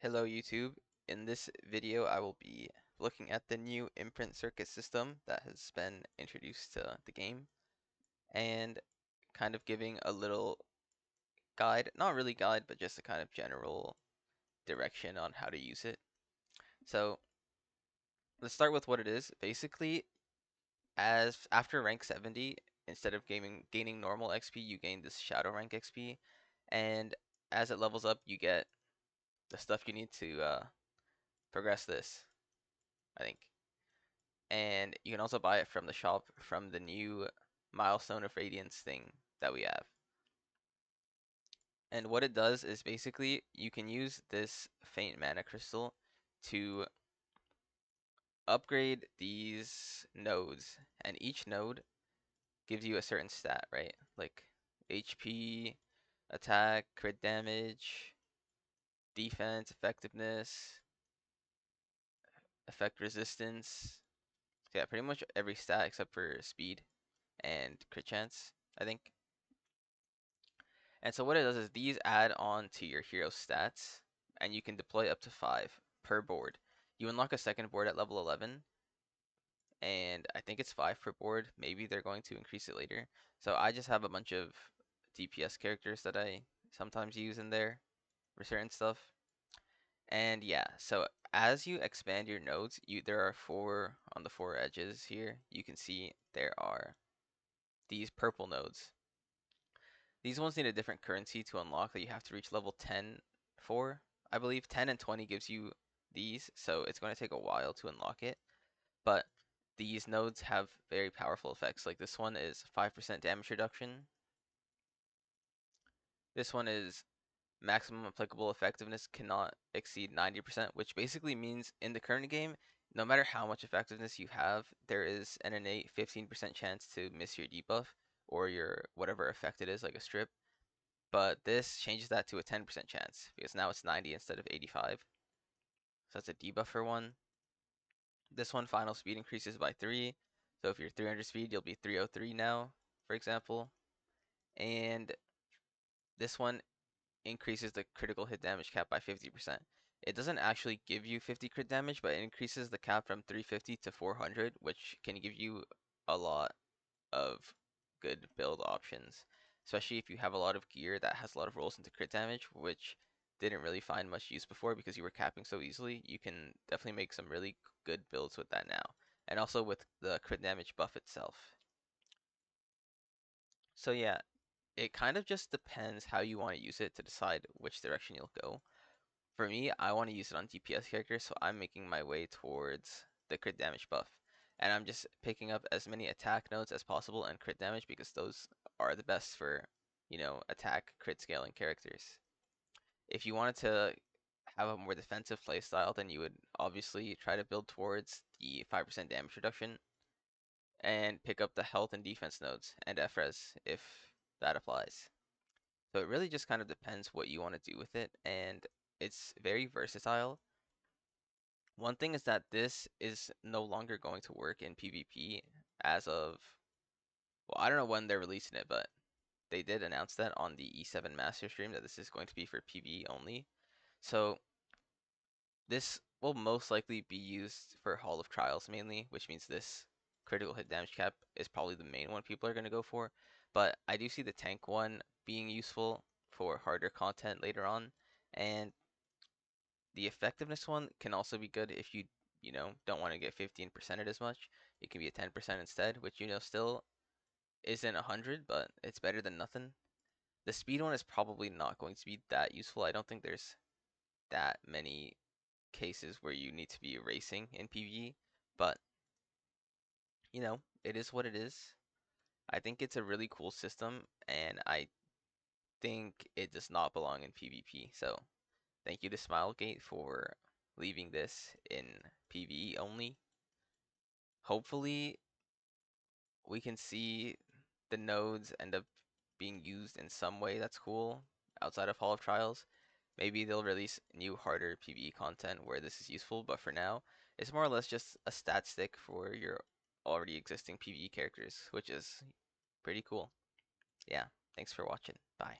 Hello YouTube. In this video I will be looking at the new Imprint circuit system that has been introduced to the game and kind of giving a little guide, not really guide, but just a kind of general direction on how to use it. So let's start with what it is. Basically, as after rank 70, instead of gaining normal XP, you gain this shadow rank XP, and as it levels up, you get the stuff you need to progress this, I think. And you can also buy it from the shop from the new Milestone of Radiance thing that we have. And what it does is basically you can use this faint mana crystal to upgrade these nodes, and each node gives you a certain stat, right? Like HP, attack, crit damage, defense, effectiveness, effect resistance. So yeah, pretty much every stat except for speed and crit chance, I think. And so what it does is these add on to your hero stats, and you can deploy up to 5 per board. You unlock a second board at level 11, and I think it's 5 per board. Maybe they're going to increase it later. So I just have a bunch of DPS characters that I sometimes use in there for certain stuff. And yeah, so as you expand your nodes, there are 4 on the 4 edges here. You can see there are these purple nodes. These ones need a different currency to unlock that you have to reach level 10 for. I believe 10 and 20 gives you these, so it's going to take a while to unlock it. But these nodes have very powerful effects. Like this one is 5% damage reduction. This one is maximum applicable effectiveness cannot exceed 90%, which basically means in the current game, no matter how much effectiveness you have, there is an innate 15% chance to miss your debuff or your whatever effect it is, like a strip. But this changes that to a 10% chance because now it's 90 instead of 85. So that's a debuffer one. This one final speed increases by 3. So if you're 300 speed, you'll be 303 now, for example. And this one increases the critical hit damage cap by 50%. It doesn't actually give you 50 crit damage, but it increases the cap from 350 to 400, which can give you a lot of good build options, especially if you have a lot of gear that has a lot of rolls into crit damage, which didn't really find much use before because you were capping so easily. You can definitely make some really good builds with that now, and also with the crit damage buff itself. So yeah, it kind of just depends how you want to use it to decide which direction you'll go. For me, I want to use it on DPS characters, so I'm making my way towards the crit damage buff. And I'm just picking up as many attack nodes as possible and crit damage because those are the best for, attack crit scaling characters. If you wanted to have a more defensive playstyle, then you would obviously try to build towards the 5% damage reduction and pick up the health and defense nodes and FRES if that applies. So it really just kind of depends what you want to do with it, and it's very versatile. One thing is that this is no longer going to work in PvP as of, well, I don't know when they're releasing it, but they did announce that on the E7 Master Stream that this is going to be for PvE only. So this will most likely be used for Hall of Trials mainly, which means this critical hit damage cap is probably the main one people are going to go for. But I do see the tank one being useful for harder content later on, and the effectiveness one can also be good if you don't want to get 15%ed as much. It can be a 10% instead, which still isn't 100, but it's better than nothing. The speed one is probably not going to be that useful. I don't think there's that many cases where you need to be racing in PvE, but it is what it is. I think it's a really cool system, and I think it does not belong in PvP. So thank you to Smilegate for leaving this in PvE only. Hopefully, we can see the nodes end up being used in some way that's cool outside of Hall of Trials. Maybe they'll release new harder PvE content where this is useful, but for now, it's more or less just a stat stick for your already existing PvE characters, which is pretty cool. Yeah, thanks for watching. Bye.